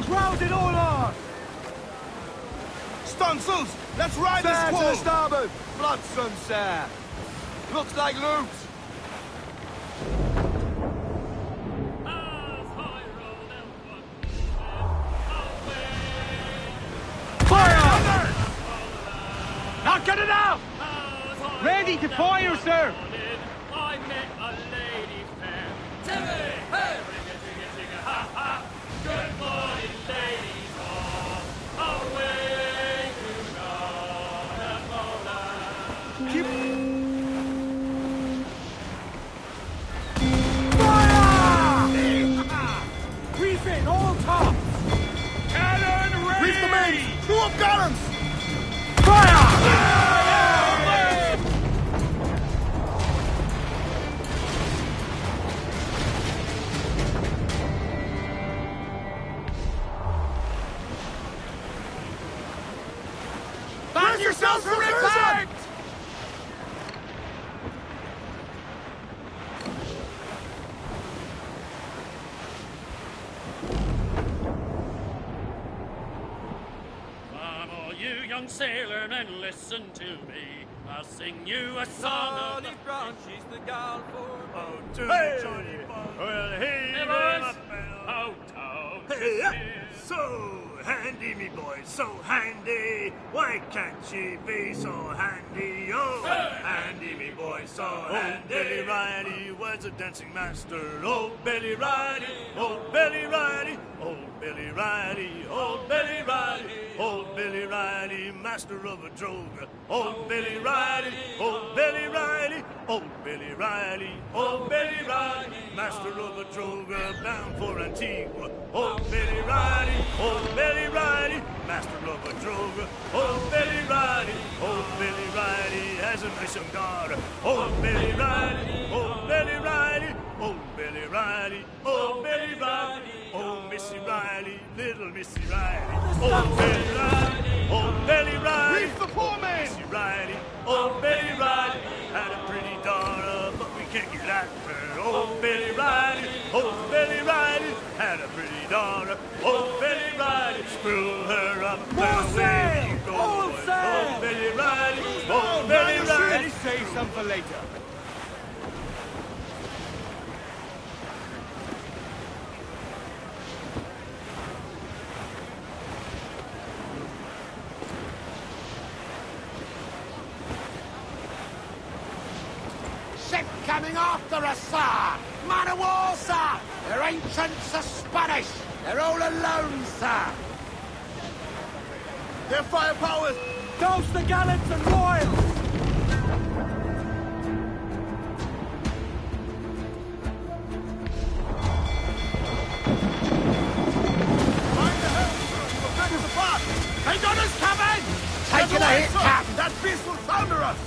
Crowd it all on! Stunsels, let's ride Sir, this to wall! the starboard! Bloodson, sir! Looks like loot! Fire! Now get it out! Ready to fire, sir! I met a lady fair. Timmy, hey! Ha ha! Good morning, ladies all. Away to Guatemala. Keep... Fire! Refit all tops! Cannon ready! Reef the mains! Crew up gallants! Fire! Brace yourselves for impact! Come all you young sailormen, listen to me. I'll sing you a song of the branches the gal for. Oh, to Hey! the Johnny Bond. Well, hey, Hey, well, boys. well. Out, out, Hey, so handy, me boy, so handy. Why can't she be so handy? Oh, handy, me boy, so handy. Billy Riley was a dancing master. Old Billy Riley, old Billy Riley, old Billy Riley, old Billy Riley, old Billy Riley, master of a droga. Old Billy Riley, old Billy Riley, old Billy Riley, old Billy Riley, master of a droga, bound for Antigua. Old Billy Riley, old Billy Riley, master of a droga. Old Billy Riley, old Billy Riley, has a nice young daughter. Old Billy Riley, old Billy Riley, old Billy Riley, old Billy Riley, old Missy Riley, little Missy Riley. Old Billy Riley, old Billy Riley, Reef the poor men! Missy Riley, old Billy Riley, had a pretty daughter, but we can't get at her. Old Billy Riley, old Billy Riley, had a pretty daughter. Old Billy Riley, screw her up. More sail! Away you go, All boys. sail! Old Billy Riley, down? old Billy Down, Riley. Let's save some for later. Ship coming after us, sir! Man of war, sir! Their ancients are Spanish! They're all alone, sir! Their firepower! Douse the gallants and royals! Mind the helm, sir! You will us apart! They got us coming! Taking a hit, sir! Captain! That beast will founder us!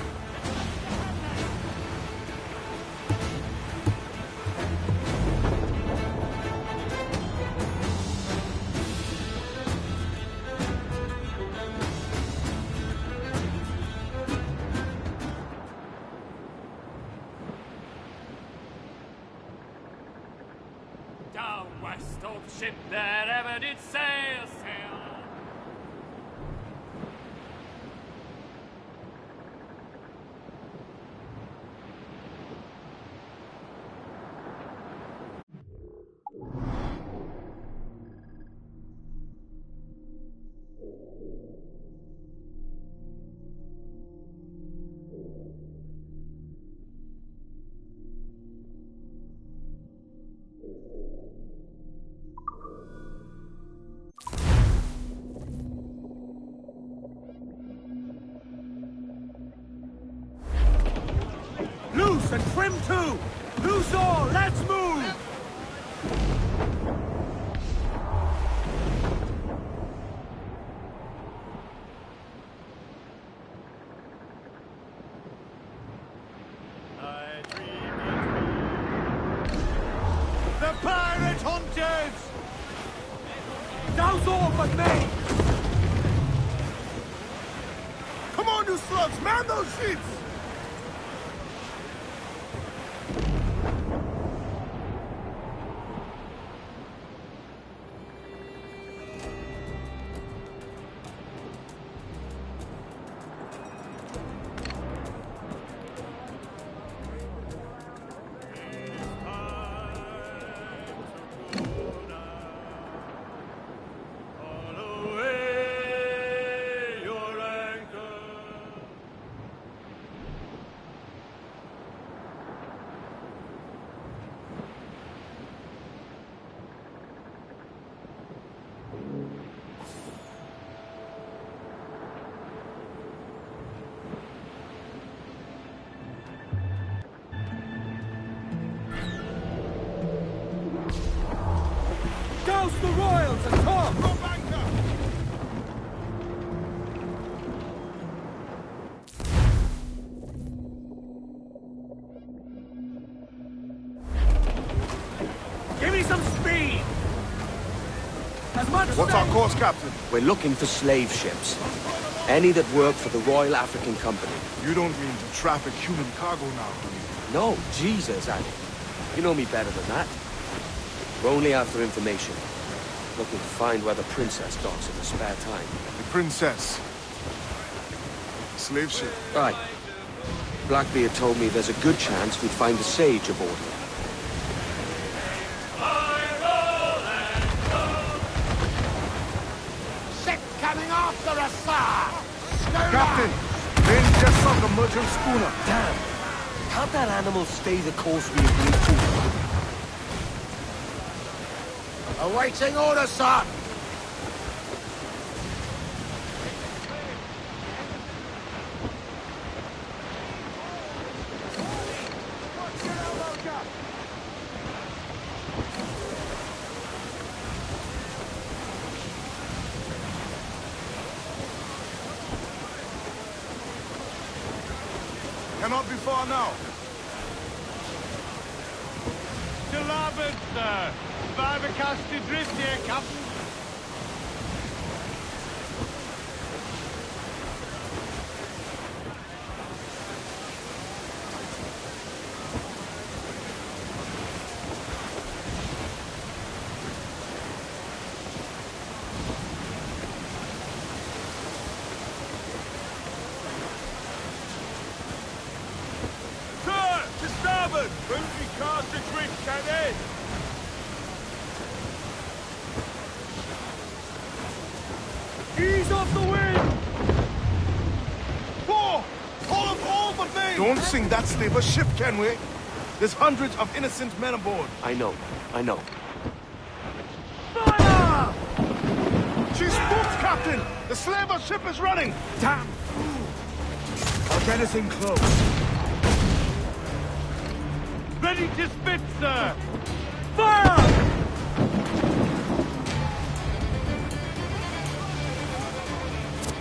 down west of ship that ever did sail, sail. Loose and trim too! Loose all, let's move! The pirate hunters! Douse all but me! slugs! Man those ships! Douse the royals and talk! Drop anchor! Give me some speed! As much What's our course, Captain? We're looking for slave ships. Any that work for the Royal African Company. You don't mean to traffic human cargo now, do you? No, Jesus, Annie. You know me better than that. We're only after information. Looking to find where the princess docks in her spare time. The princess. Slave ship. Right. Blackbeard told me there's a good chance we'd find a sage aboard her. Ship coming after us, sir! Schooner! Captain! Vin just sunk a merchant schooner. Damn! Can't that animal stay the course we agreed to? Awaiting orders, sir! Cannot be far now. To larboard, sir! Survivor cast adrift here, Captain. Sir! To starboard! Don't be cast adrift, can they? Ease off the wind! Pull! Pull of all but vain! Don't sink that slaver ship, can we? There's hundreds of innocent men aboard. I know. Fire! She spooks, Captain! The slaver ship is running! Damn fool! I'll get us in close. Ready to spit, sir! Fire!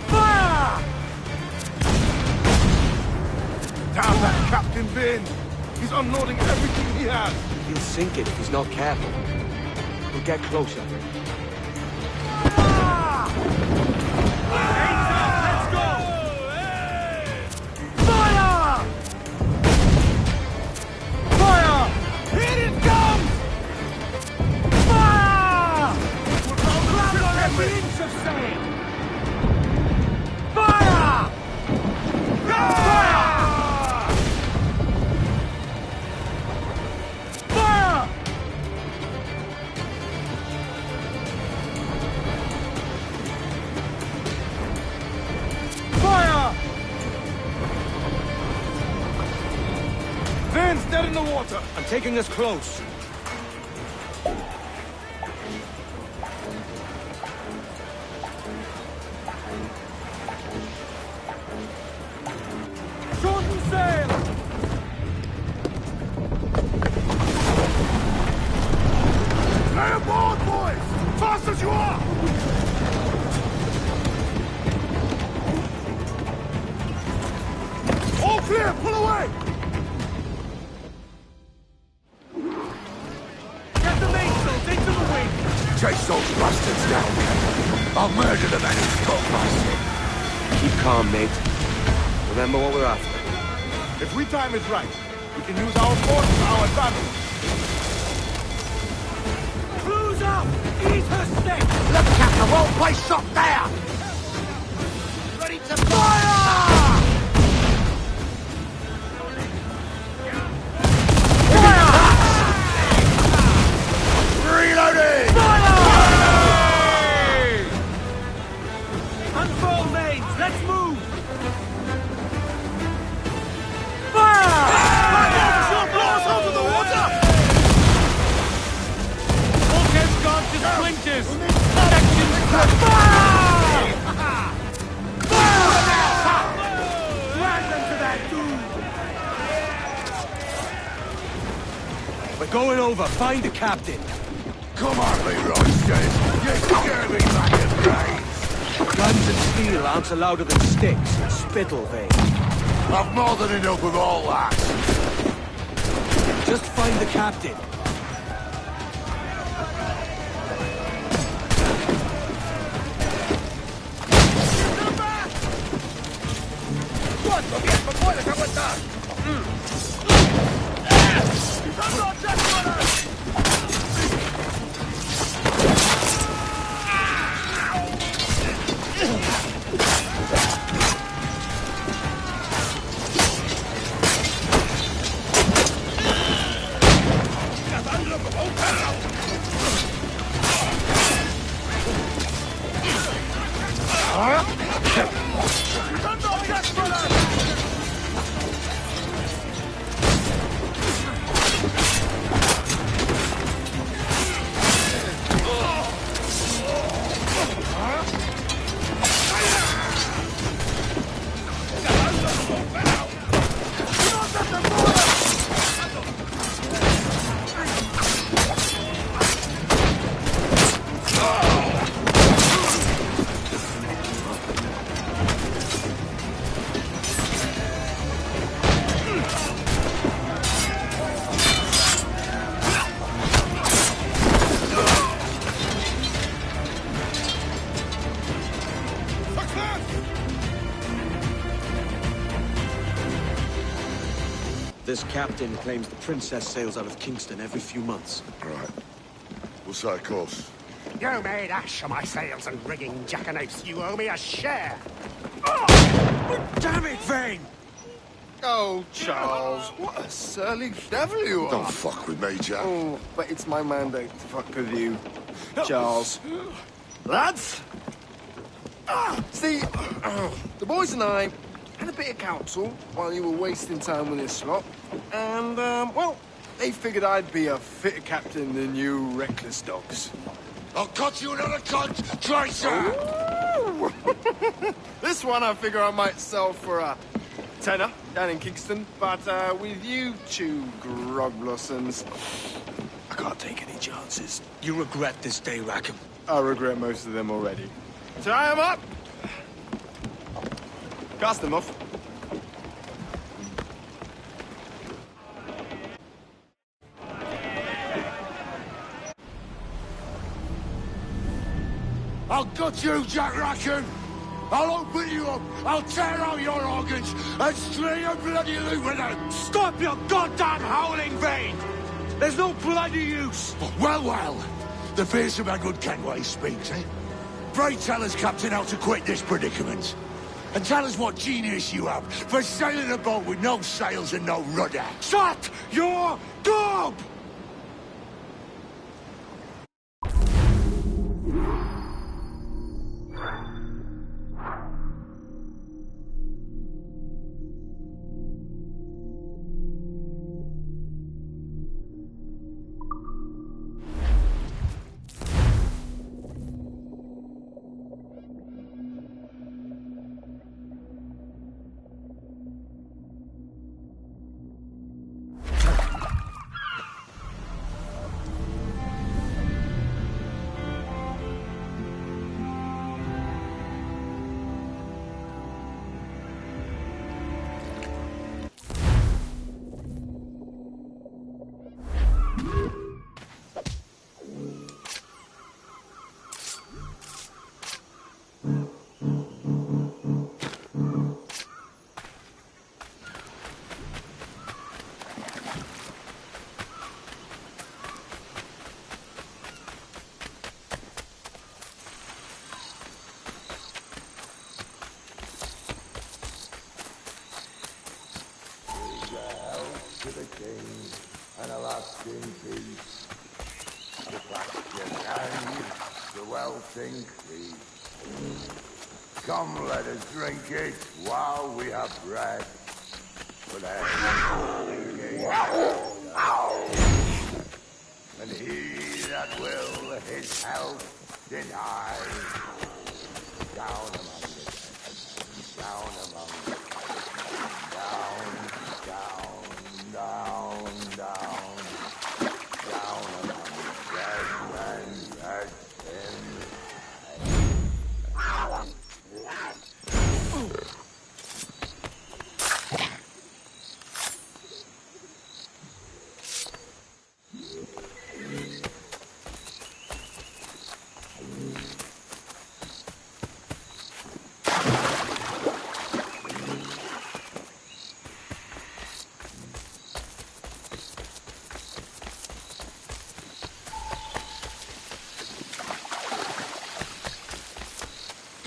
Fire! Damn that Captain Vane! He's unloading everything he has! He'll sink it if he's not careful. We'll get closer. Let's go! Fire! Fire! Here it comes! Fire! Grab on every inch of sail! Fire! Fire! Fire! Fire! Vane's dead in the water! I'm taking us close. Shorten sail! Lay aboard, boys! Fast as you are! All clear! Pull away! Get the mainsails into the wind! Chase those bastards down! I'll murder the man who's caught my sin! Keep calm, mate. Remember what we're after. If we time it right, we can use our force to our advantage. Clues up! Eat her stick! Look, Captain, well placed shot there! Ready to fire! Reloading! Unfurl mains! Let's move! Bulkhead's gone to splinters! Sections Drag them to that doom! We're going over. Find the captain. Come on, Leroy says. You scare me back in brains. Guns and steel aren't louder than sticks and spittle, Vane. I've more than enough of all that. Just find the captain. This captain claims the princess sails out of Kingston every few months. Right. We'll set a course. You made ash of my sails and rigging, jackanapes. You owe me a share. Damn it, Vane! Oh, Charles, what a surly devil you are. Don't fuck with me, Jack. Oh, but it's my mandate to fuck with you, Charles. Lads! See, the boys and I had a bit of counsel while you were wasting time with this lot. And, well, they figured I'd be a fitter captain than you reckless dogs. I'll cut you another cunt, Tracer! This one I figure I might sell for a tenner down in Kingston, but with you two grog blossoms, I can't take any chances. You regret this day, Rackham. I regret most of them already. Tie them up! Cast them off. I'll gut you, Jack Rackham! I'll open you up, I'll tear out your organs, and string a bloody loop with them! Stop your goddamn howling, Vane! There's no bloody use! Well, well, the fearsome Edward Kenway speaks, eh? Pray tell us, Captain, how to quit this predicament. And tell us what genius you have for sailing a boat with no sails and no rudder. Shut your gob! and a lasting peace. The pasture land, the wealth increase. Come, let us drink it while we have breath. For there and he that will his health deny. Down among the dead, down among the down, down, down, down, down among the dead men, rest in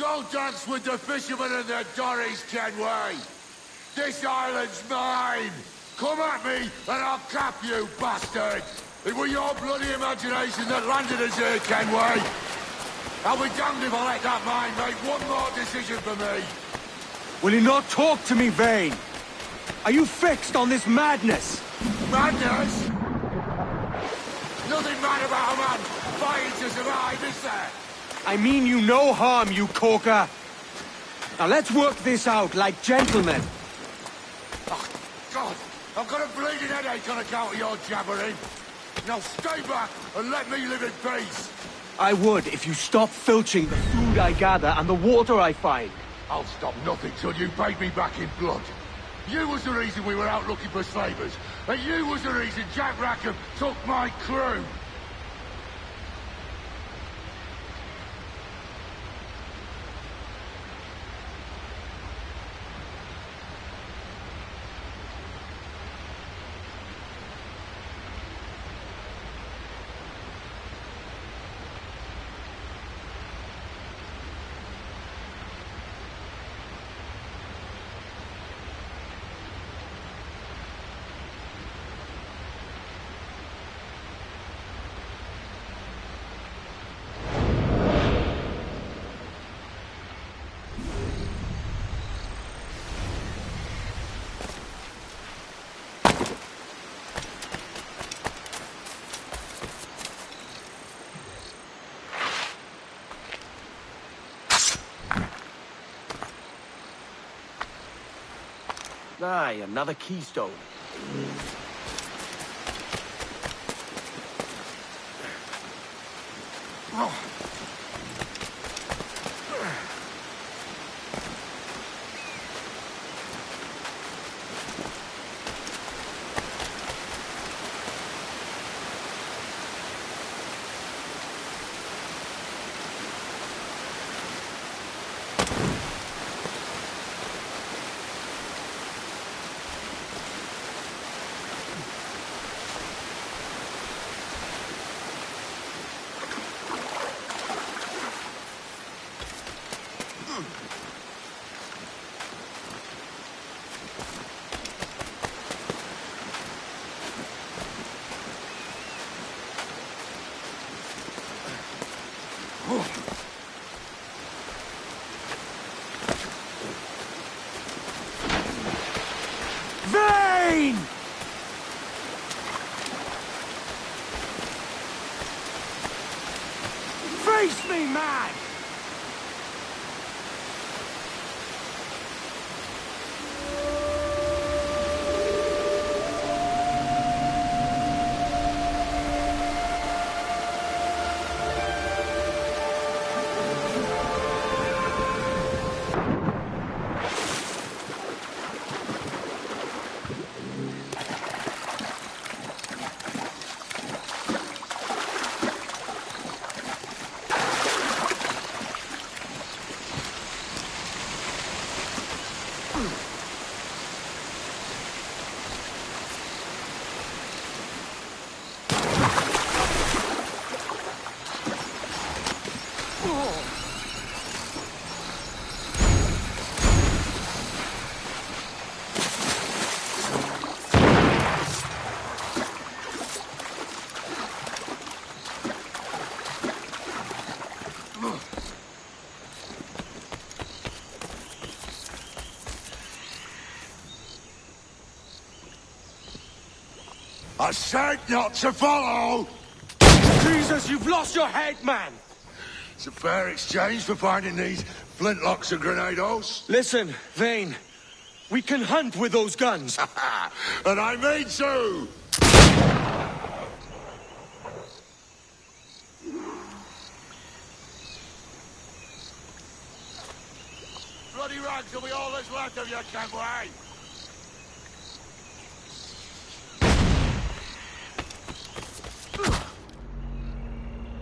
Go dance with the fishermen and their dories, Kenway! This island's mine! Come at me, and I'll cap you, bastard! It was your bloody imagination that landed us here, Kenway! I'll be damned if I let that mind make one more decision for me! Will you not talk to me, Vane? Are you fixed on this madness? Madness? Nothing mad about a man fighting to survive, is there? I mean you no harm, you corker. Now let's work this out like gentlemen. Oh, God! I've got a bleeding headache on account of your jabbering. Now stay back and let me live in peace. I would if you stop filching the food I gather and the water I find. I'll stop nothing till you paid me back in blood. You was the reason we were out looking for slavers, and you was the reason Jack Rackham took my crew. Aye, another keystone. Vane! Face me, man! I said not to follow! Jesus, you've lost your head, man! It's a fair exchange for finding these flintlocks and grenados. Listen, Vane. We can hunt with those guns. And I mean to! Bloody rags will be all that's left of you, Kenway!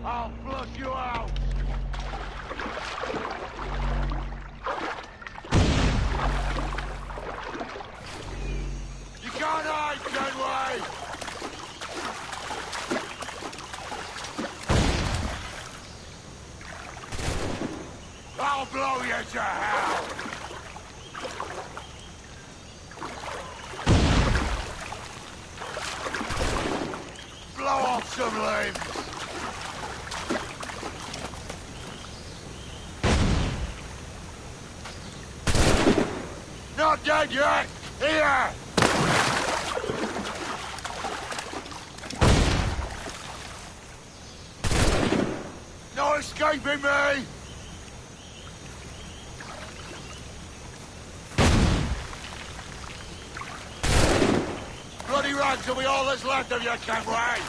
I'll flush you out! You can't hide, Kenway! I'll blow you to hell! Blow off some limbs! Not dead yet! Here! No escaping me! Bloody rags will be all that's left of you, Kenway!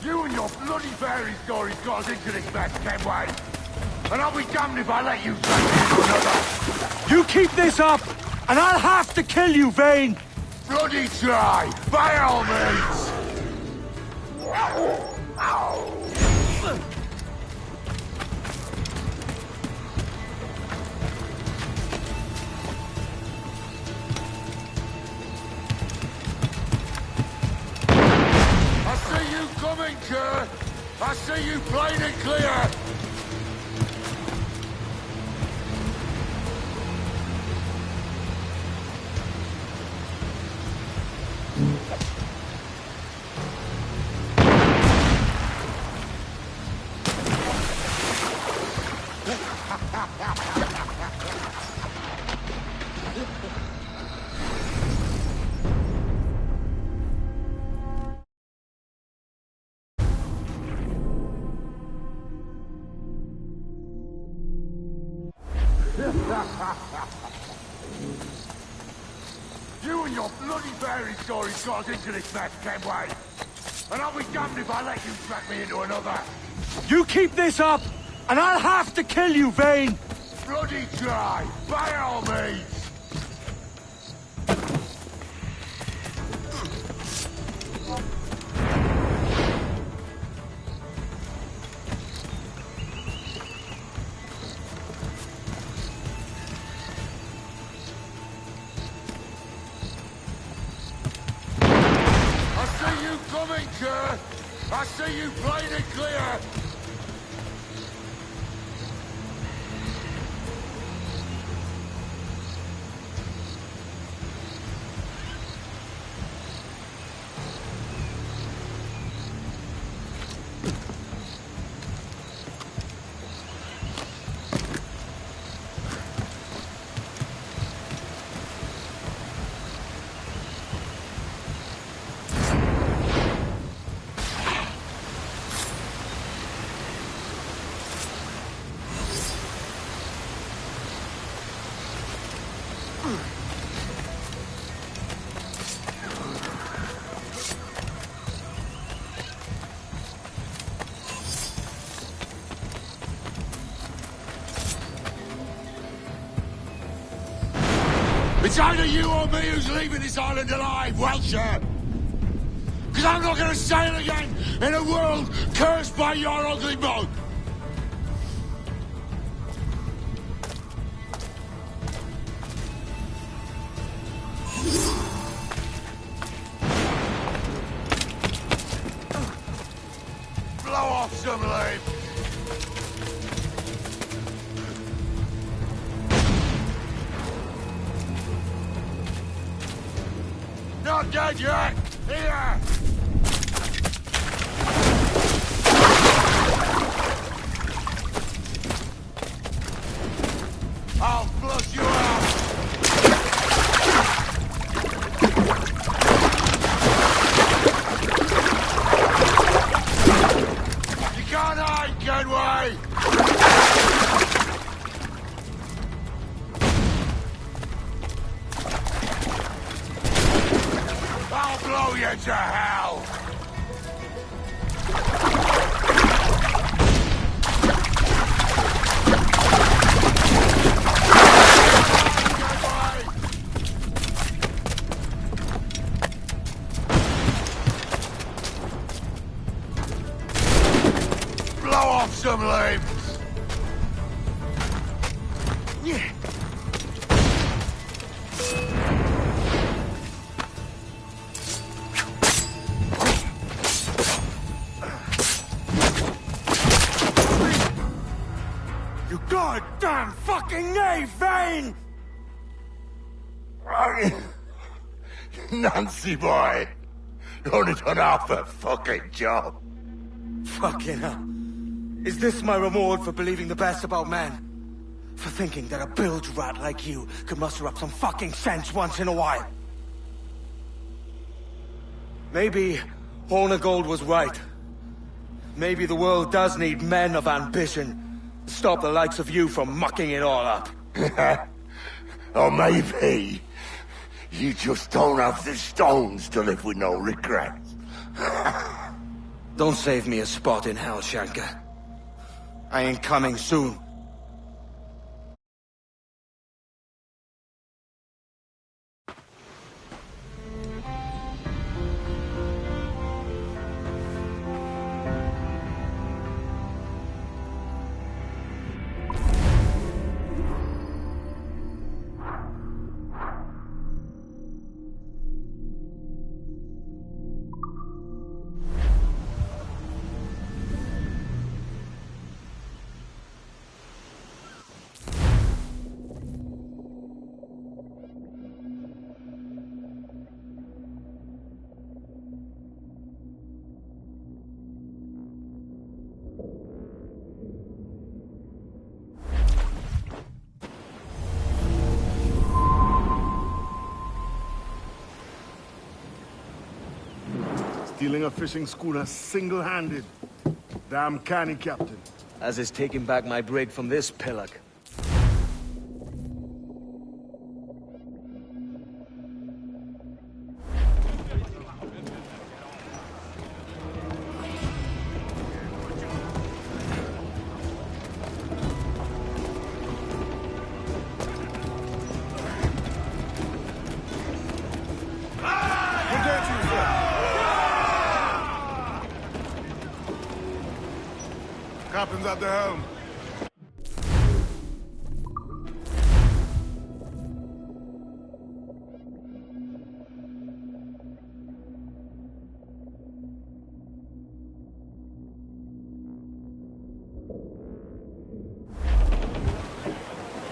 You and your bloody fairy stories got us into this mess, Kenway. And I'll be damned if I let you drag me into another. You keep this up, and I'll have to kill you, Vane! Bloody try, by all means. I see you coming, Kerr. I see you plain and clear. You and your bloody fairy stories got us into this mess, Kenway. And I'll be damned if I let you drag me into another. You keep this up, and I'll have to kill you, Vane! Bloody try, by all means. Coming, Kerr! I see you plain and clear! It's either you or me who's leaving this island alive, Welsher! Because I'm not going to sail again in a world cursed by your ugly mug! some leave. Not dead yet! Here! I'll flush you out! You can't hide, Kenway! I'll blow you to hell! Blow off some leaves! Yeah. You goddamn fucking knave, Vane! Nancy boy, you only done half a fucking job. Fucking hell. Is this my reward for believing the best about men? For thinking that a bilge rat like you could muster up some fucking sense once in a while? Maybe Hornigold was right. Maybe the world does need men of ambition to stop the likes of you from mucking it all up. Or maybe you just don't have the stones to live with no regrets. Don't save me a spot in hell, Shanka. I ain't coming soon. Stealing a fishing schooner single-handed. Damn canny, Captain. As is taking back my brig from this pillock. Captain's at the helm.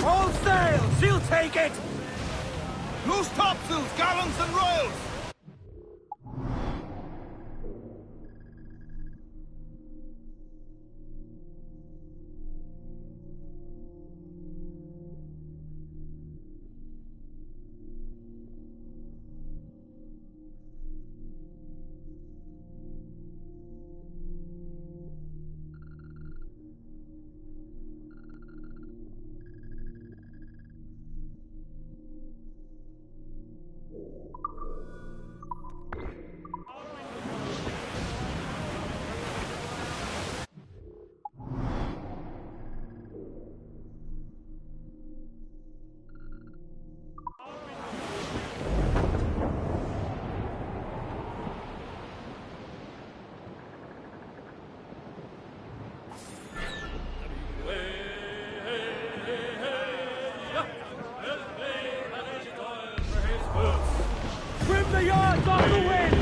All sail! She'll take it! Loose topsails, gallants and royals! Trim the yards off the wind!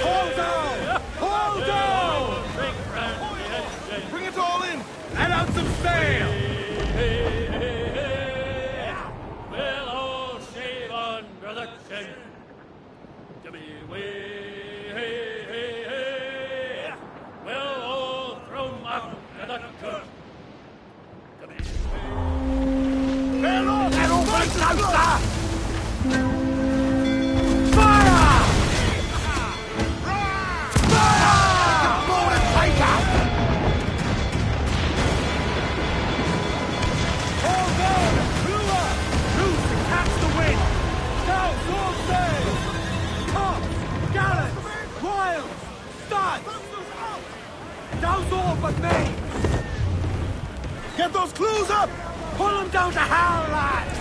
Hold down! Hold down! Come here, way, hey, hey, hey. We'll all throw 'em up to the cook. Come here, way. Hello, that'll be closer! Douse all but me! Get those clues up! Pull them down to hell, lads!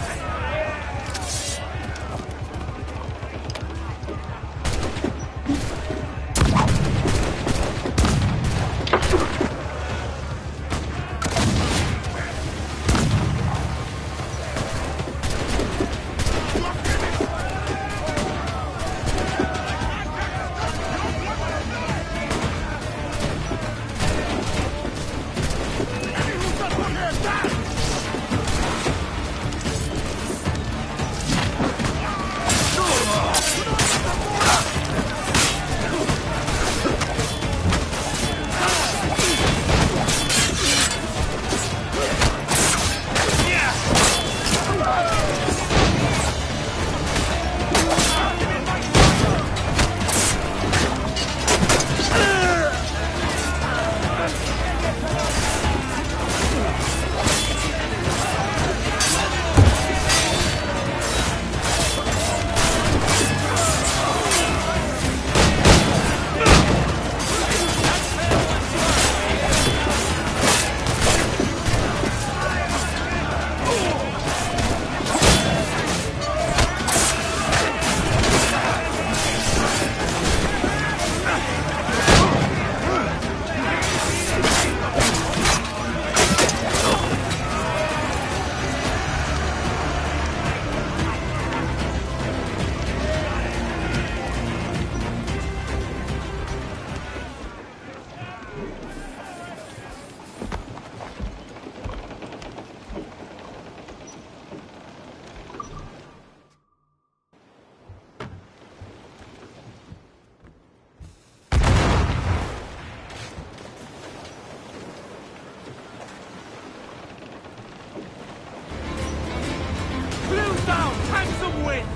Down! Handsome wind!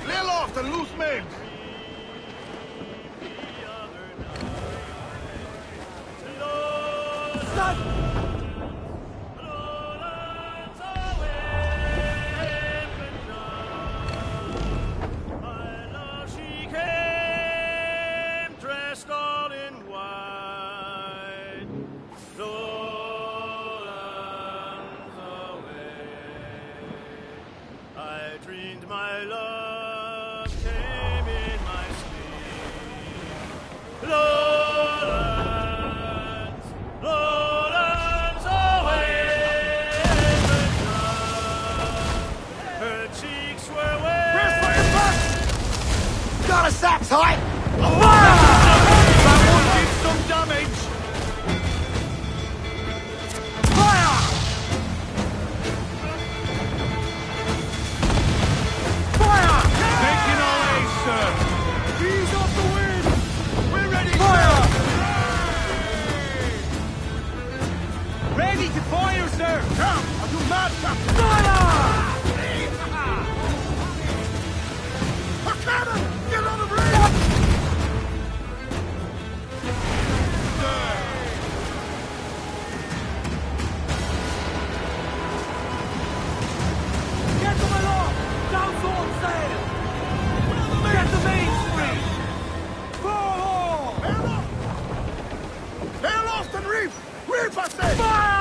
Lay aloft and loose men! Dreamed my love came in my sleep. Lowlands, lowlands away in the dark. Her cheeks were wet. Rest for your butt! Got a sax high! That one did some damage! Fire, sir! Come! Are you mad, Captain? Fire! A cannon! Get out of range! Get them aloft! Down all sail! Get the mainspring! Fall all! Hail off and reef! Reef, I say! Fire!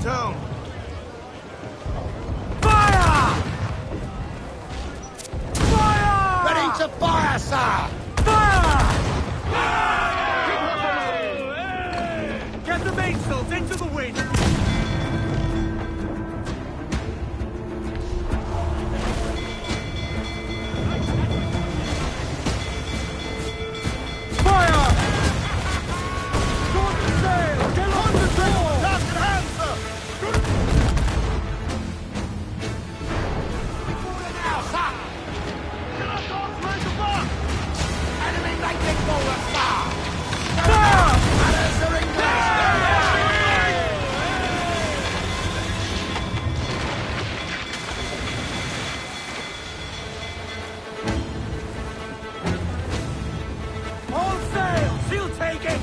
town. Fire! Fire! Ready to fire, sir! Fire! Get the mainsails into the wind! Fire! Short the sail! Get on the sail! Task at hand, sir! Now, sir! Get our dogs ready to march! Enemy making forward, sir! Fire! Others are engaged! All sails! She'll take it!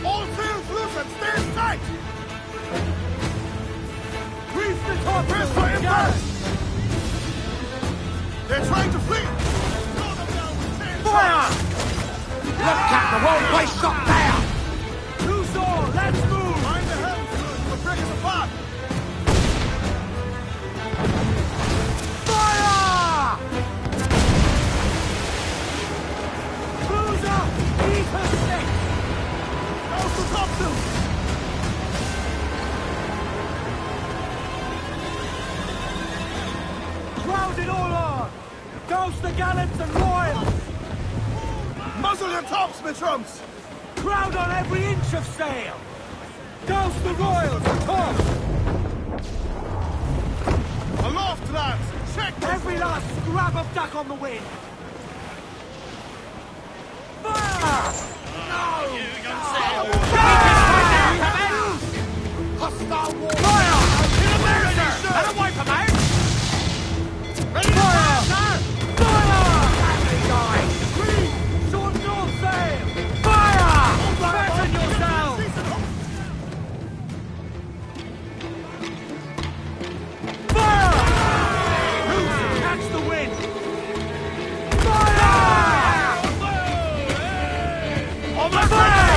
All sails loose and stand tight! Reef the top! Press for impact! They're trying to flee! Slow them down with 10 Fire! Look, Captain, the wrong place shot down! Loose all! Let's move! Mind the helms, Lewis! We're breaking apart! Fire! Cruiser! Eat her stick! How's the top to? Crowd it all on! Douse the gallants and royals! Muzzle your tops, my trumps! Crowd on every inch of sail! Douse the royals and tops! Aloft, lads! Check this! Every last scrap of duck on the wind! Fire! Hostile war! Fire! That'll wipe them out! Ready to fire! Fire! Green! Short north sail! Fire! Fasten yourselves! Fire! Loose and catch the wind! Fire! On the fire!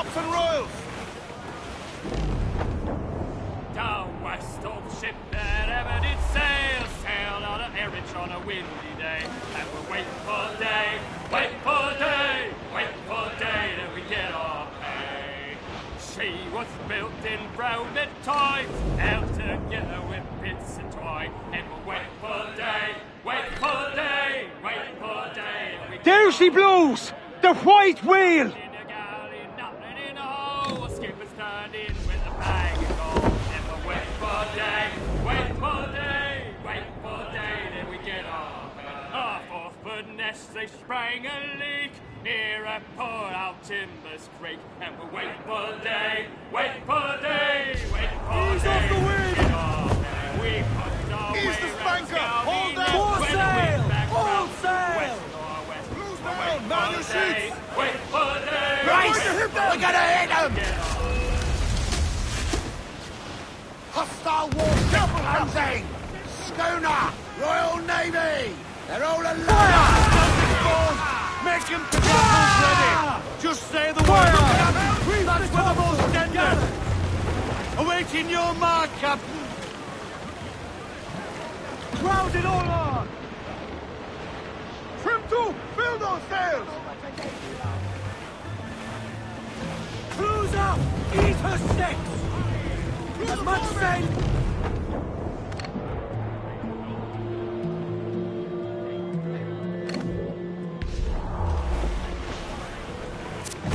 tops and royals! Down west of ship that ever did sail, sailed out of Erich on a windy day. And we're waiting for day, wait for day, wait for day that we get our pay. She was built in rounded toys, held together with bits and twine. And we're waiting for day, wait for day, wait for day. That we get There she blows! The white whale! in the galley, nothing in the hole. Skipper's turned in with a bag of gold. And we're waiting for day, wait for day, wait for day. Then we get off. Off Forford Nest, they sprang a leak near a port out Timbers Creek. And we're waiting for day, wait for day, wait for Ease day. off the wind! Get off. And we pumped our Ease way the round spanker! Scaldy Hold Neck. down! When the wind back Hold round sail! west northwest. Blues We're down! waiting Man your for day, sheets! wait for day. Brace! going to hit them! We're gonna hit them! Get off. Hostile warship closing! Schooner! Royal Navy! They're all alive! Make him catapults ready! Just say the word! That's for the most tender! Awaiting your mark, Captain! Crowd it all on! Trim to! Fill those sails! Cruise up! Eat her six! As much sail!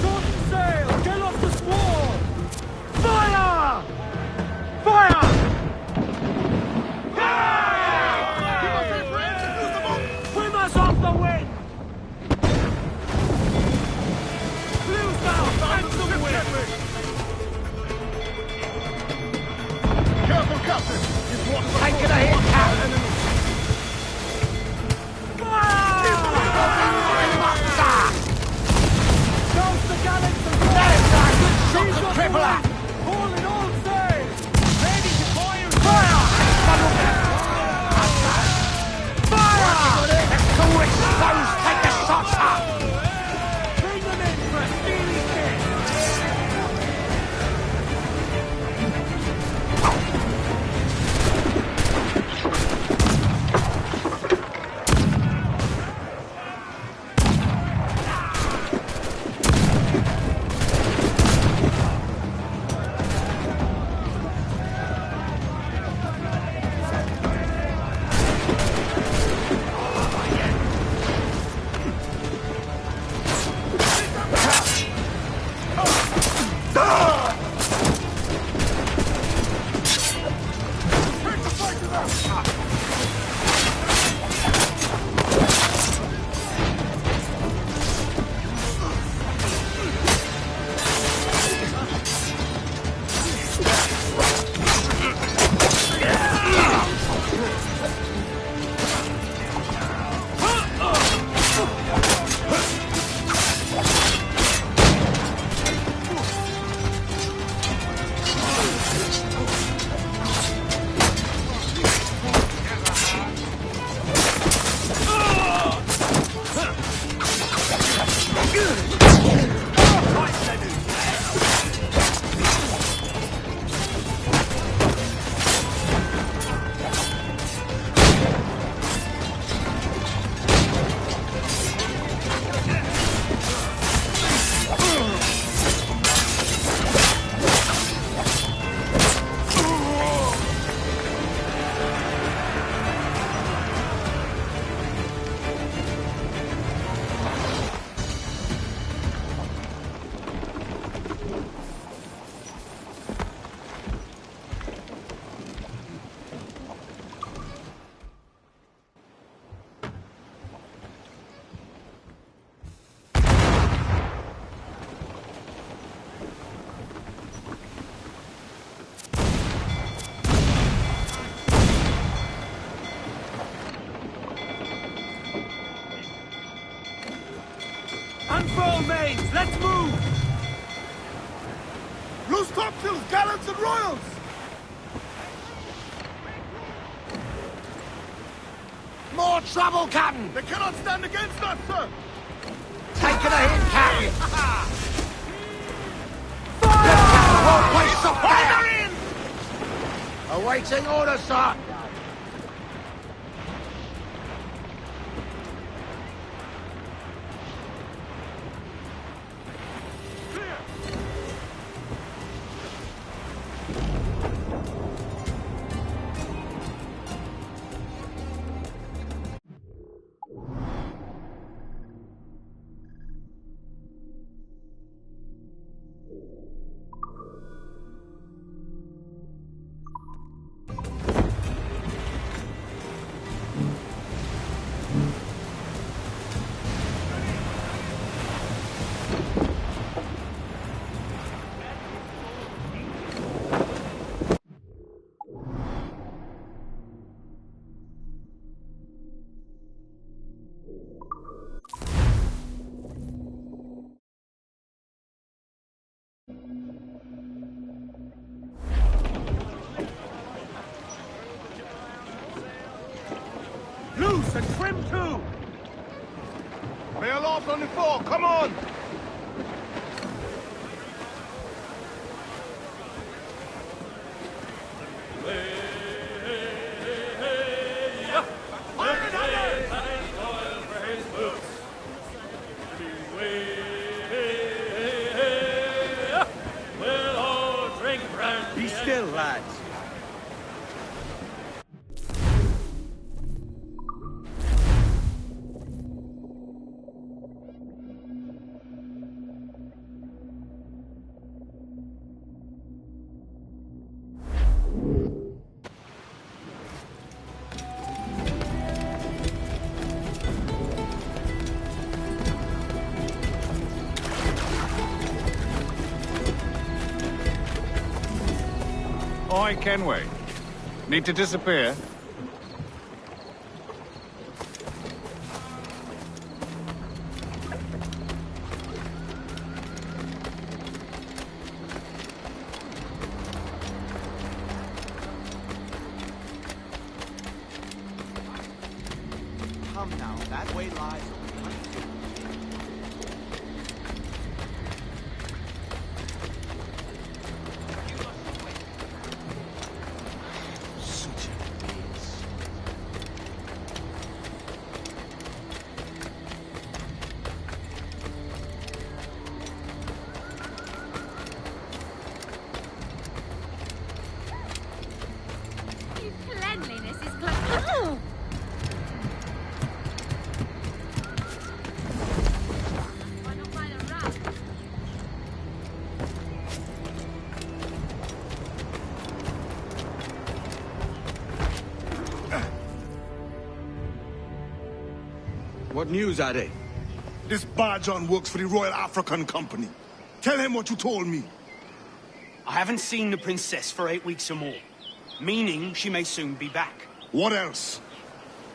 Shorten sail! Get off the squall! Fire! Fire! Swim us off the wind! Blues down! And the wind! Careful, Captain! He's walking Taking a hit, Captain! Douse the gallants and There's our good shot to cripple that! all in all sail! Ready to fire! Fire! Let's go expose! Take the shots up! Bring them in for a steely kiss! Unfurl mains! Let's move! Loose topsails, gallants and royals! More trouble, Captain! They cannot stand against us, sir! Taking a hit, Captain! Place the fire! Awaiting orders, sir! Loose and trim too! Be aloft on the fore, come on! Be still, lads. Oi, Kenway. Need to disappear? Come now, that way lies Cleanliness is clean. What news are they? This Barjon works for the Royal African Company. Tell him what you told me. I haven't seen the princess for 8 weeks or more, meaning she may soon be back. What else?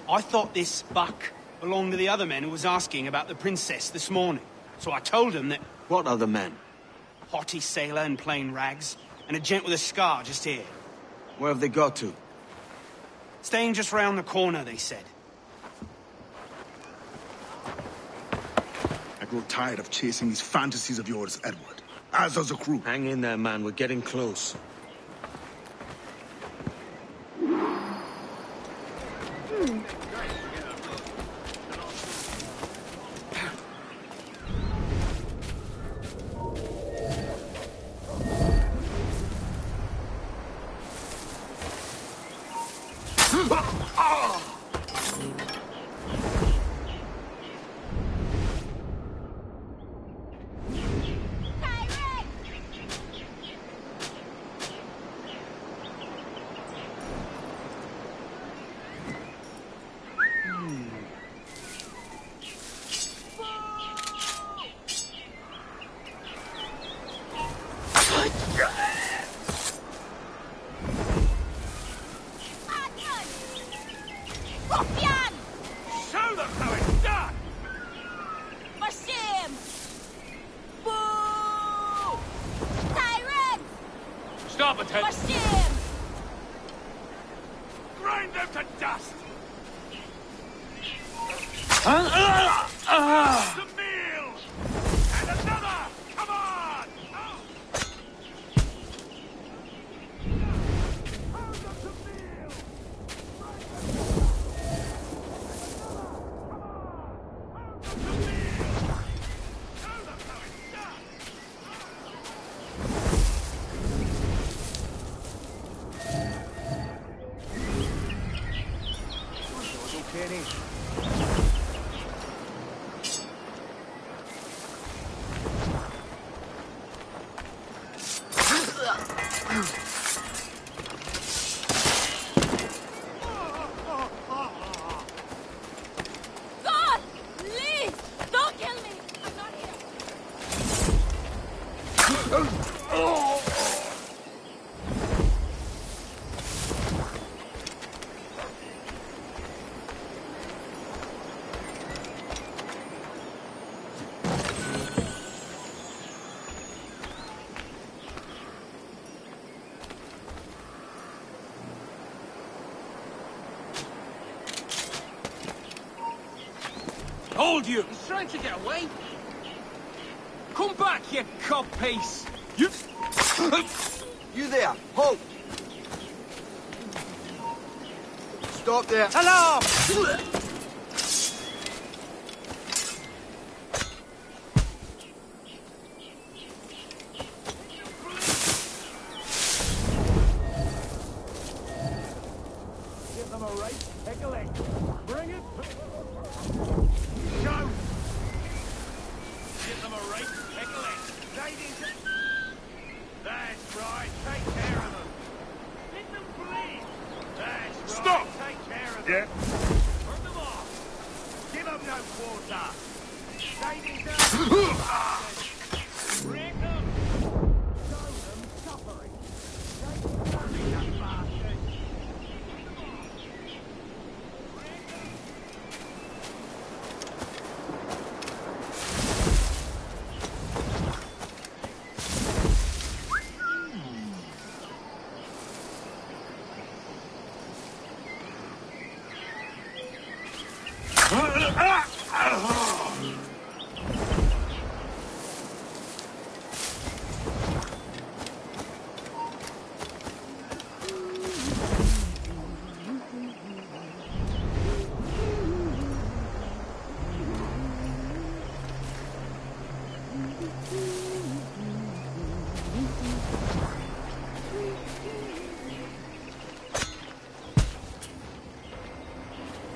I thought this buck belonged to the other men who was asking about the princess this morning. So I told him that... What other men? Haughty sailor in plain rags, and a gent with a scar just here. Where have they got to? Staying just round the corner, they said. I grow tired of chasing these fantasies of yours, Edward. As does the crew. Hang in there, man. We're getting close. Show them how it's done! For shame! Boo! Tyrant! Stop it, For shame! Grind them to dust! The meal! And another! Come on! told you! He's trying to get away. Come back, you codpiece! You... You there, halt! Stop there. Hello! Give them a right tickling. Bring it. Shout. Give them a right tickling. That's right. Take care of them. Let them bleed. That's right. Stop! Take care of them. Yeah. Burn them off. Give them no quarter. Ladies down. Bring them. Show them suffering. Take care of them, bastards.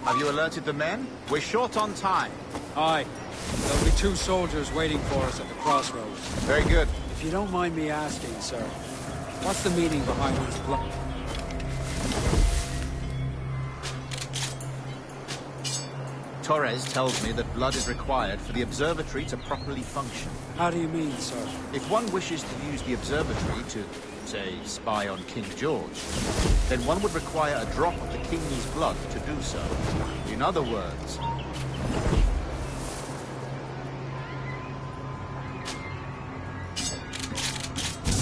Have you alerted the men? We're short on time. Aye. There'll be 2 soldiers waiting for us at the crossroads. Very good. If you don't mind me asking, sir, what's the meaning behind these blood? Torres tells me that blood is required for the observatory to properly function. How do you mean, sir? If one wishes to use the observatory to, say, spy on King George, then one would require a drop of the king's blood to do so. In other words...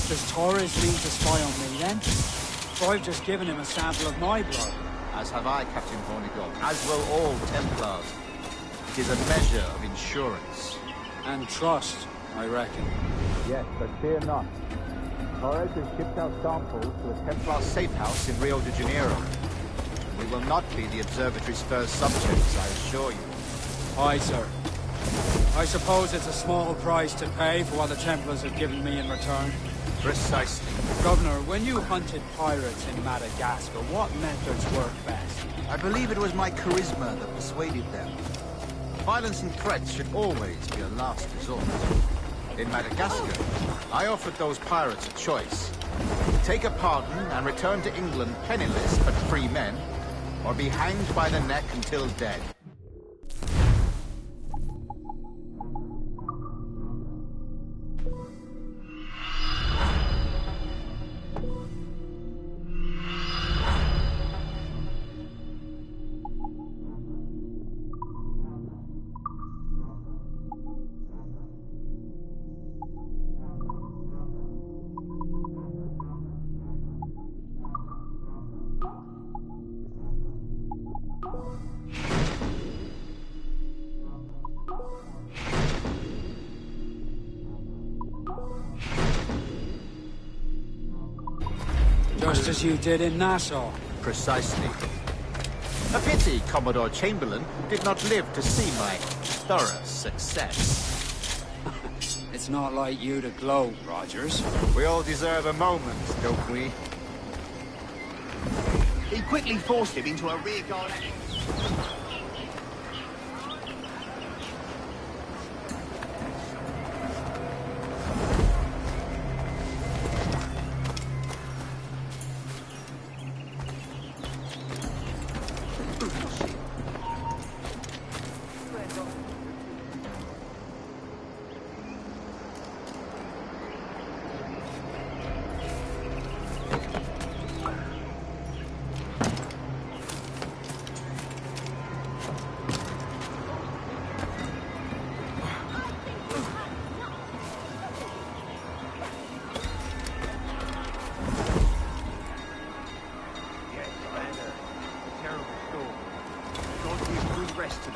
Does Torres mean to spy on me, then? I've just given him a sample of my blood. As have I, Captain Hornigold, as will all Templars. It is a measure of insurance. And trust, I reckon. Yes, but fear not. Torres has shipped out samples to a Templar safe house in Rio de Janeiro. We will not be the observatory's first subjects, I assure you. Aye, sir. I suppose it's a small price to pay for what the Templars have given me in return. Precisely. Governor, when you hunted pirates in Madagascar, what methods worked best? I believe it was my charisma that persuaded them. Violence and threats should always be a last resort. In Madagascar, I offered those pirates a choice. Take a pardon and return to England penniless but free men, or be hanged by the neck until dead. Just as you did in Nassau. Precisely. A pity Commodore Chamberlain did not live to see my thorough success. It's not like you to gloat, Rogers. We all deserve a moment, don't we? He quickly forced him into a rearguard.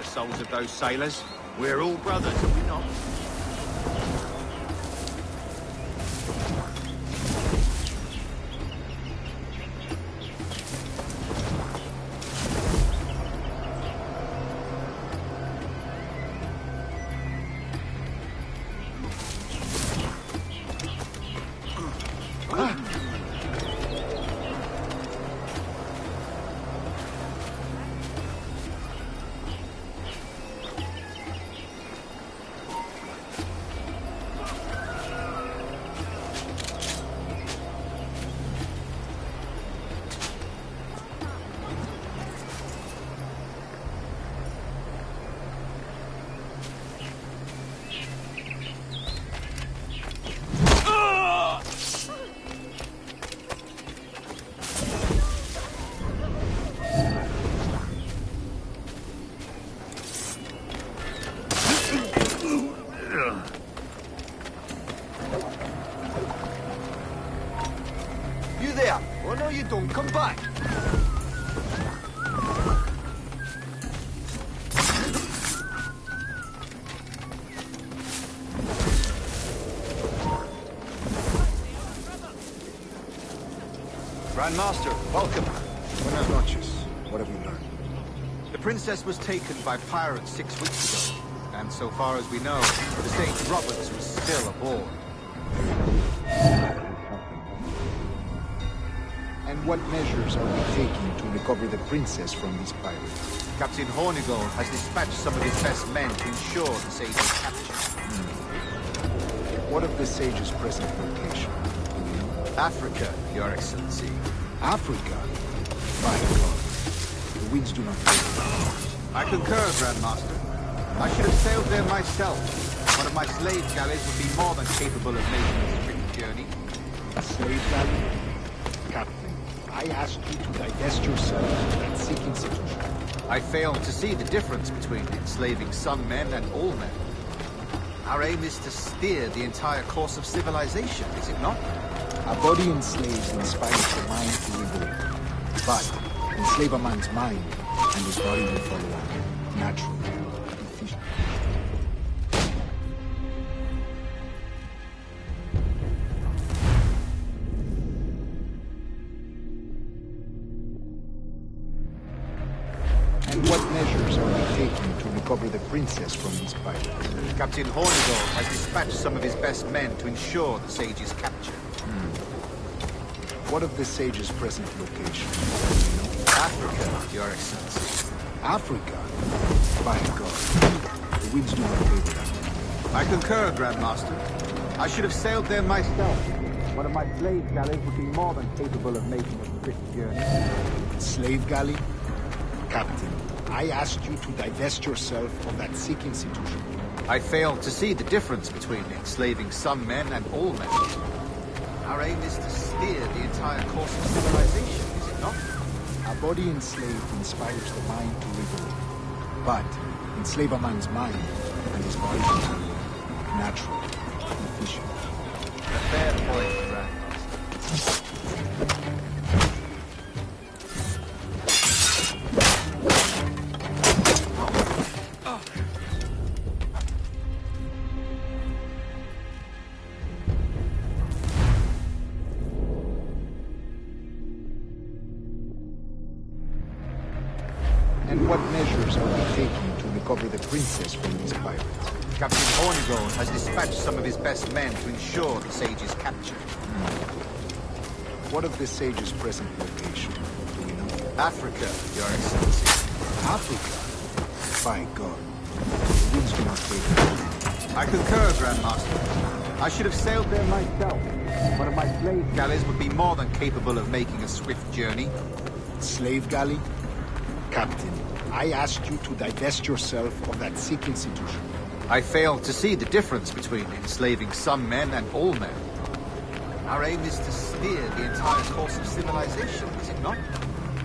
Souls of those sailors. We're all brothers, are we not? You there? Oh, no, you don't. Come back. Grandmaster, welcome. Buenas noches. What have you learned? The princess was taken by pirates 6 weeks ago, and so far as we know, the St. Roberts was still aboard. And what measures are we taking to recover the princess from these pirates? Captain Hornigold has dispatched some of his best men to ensure the sage's capture. What of the sage's present location? Africa, Your Excellency. Africa? My God. The winds do not favor. I concur, Grandmaster. I should have sailed there myself. One of my slave galleys would be more than capable of making this tricky journey. A slave galley? Captain, I asked you to divest yourself of that sick institution. I failed to see the difference between enslaving some men and all men. Our aim is to steer the entire course of civilization, is it not? A body enslaved inspires the mind to revolt. But enslave a man's mind, and his body will follow on, naturally, efficient. And what measures are we taking to recover the princess from these pirates? Captain Hornigold has dispatched some of his best men to ensure the sage's capture. What of the sage's present location? Africa, Your Excellency. Africa? By God. The winds do not favor that. I concur, Grandmaster. I should have sailed there myself. One of my slave galleys would be more than capable of making a swift journey. Slave galley? Captain, I asked you to divest yourself of that sick institution. I failed to see the difference between enslaving some men and all men. Our aim is to steer the entire course of civilization, is it not? A body enslaved inspires the mind to revolt. But enslave a man's mind, and his body will follow, natural, efficient. A fair point, Grandmaster. And what measures are we taking to recover the princess from these pirates? Captain Hornigold has dispatched some of his best men to ensure the sage's capture. What of the sage's present location? Do we know? Africa, Your Excellency. Africa? By God. The winds do not favor. I concur, Grandmaster. I should have sailed there myself. One of my slave galleys would be more than capable of making a swift journey. Slave galley? Captain, I asked you to divest yourself of that sick institution. I failed to see the difference between enslaving some men and all men. Our aim is to steer the entire course of civilization, is it not?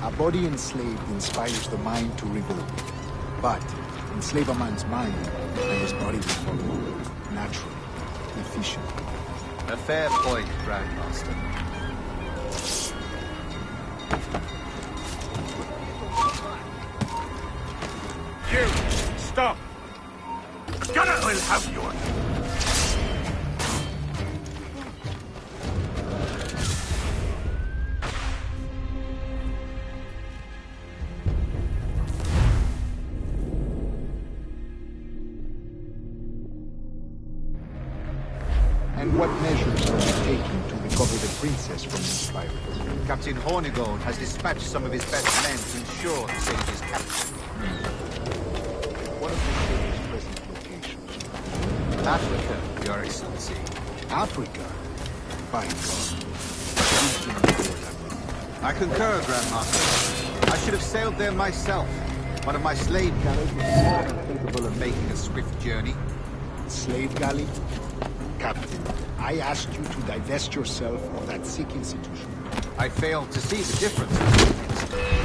A body enslaved inspires the mind to revolt. But enslave a man's mind, and his body will follow, natural, efficient. A fair point, Grandmaster. You! Stop! will have your... And what measures are you taking to recover the princess from these pirates? Captain Hornigold has dispatched some of his best men to ensure the sage's capture. What are the sage's present locations? Africa, Your Excellency. Africa? By God. I concur, Grandmaster. I should have sailed there myself. One of my slave galleys was more than capable of making a swift journey. Slave galley? Captain, I asked you to divest yourself of that sick institution. I failed to see the difference.